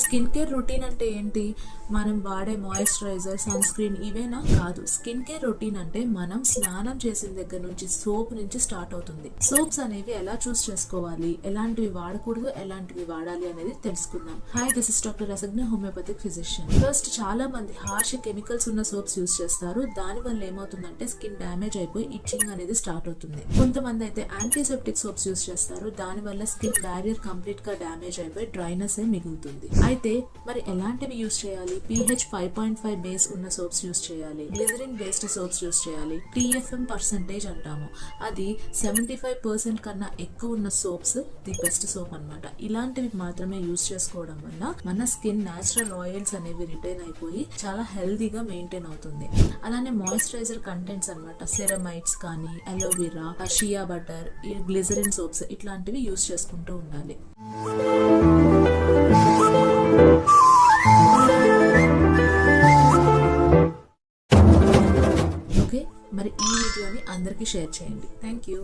Skin care routine అంటే ఏంటి? మనం వాడే మాయిశ్చరైజర్, సన్ స్క్రీన్ ఇవేనా? కాదు. స్కిన్ కేర్ రొటీన్ అంటే మనం స్నానం చేసిన దగ్గర నుంచి సోప్ నుంచి స్టార్ట్ అవుతుంది. సోప్స్ అనేవి ఎలా చూస్ చేసుకోవాలి, ఎలాంటివి వాడకూడదు, ఎలాంటివి వాడాలి అనేది తెలుసుకుందాం. Hi, this is doctor Rasagna, homoeopathic physician. First, చాలా మంది హార్ష్ కెమికల్స్ ఉన్న సోప్స్ యూస్ చేస్తారు. దాని వల్ల ఏమవుతుందంటే స్కిన్ డ్యామేజ్ అయిపోయి ఇచ్చింగ్ అనేది స్టార్ట్ అవుతుంది. కొంతమంది అయితే యాంటీసెప్టిక్ సోప్స్ యూస్ చేస్తారు. దాని వల్ల స్కిన్ బ్యారియర్ కంప్లీట్ గా డ్యామేజ్ అయిపోయి డ్రైనెస్ మిగులుతుంది. అయితే మరి ఎలాంటివి యూస్ చేయాలి? pH 5.5 బేస్ ఉన్న సోప్స్ యూస్ చేయాలి. గ్లిజరిన్ బేస్డ్ సోప్స్ యూస్ చేయాలి. TFM పర్సెంటేజ్ అంటాము, అది 75% కన్నా ఎక్కువ ఉన్న సోప్స్ ది బెస్ట్ సోప్ అన్నమాట. ఇలాంటివి మాత్రమే యూస్ చేసుకోవడం వల్ల మన స్కిన్ నేచురల్ ఆయిల్స్ అనేవి రిటైన్ అయిపోయి చాలా హెల్దీగా మెయింటైన్ అవుతుంది. అలానే మాయిశ్చరైజర్ కంటెంట్స్ అన్నమాట, సెరమైడ్స్ కానీ, aloe vera, shea butter, glycerin soaps ఇట్లాంటివి యూస్ చేసుకుంటూ ఉండాలి. ఓకే, మరి ఈ వీడియోని అందరికీ షేర్ చేయండి. Thank you.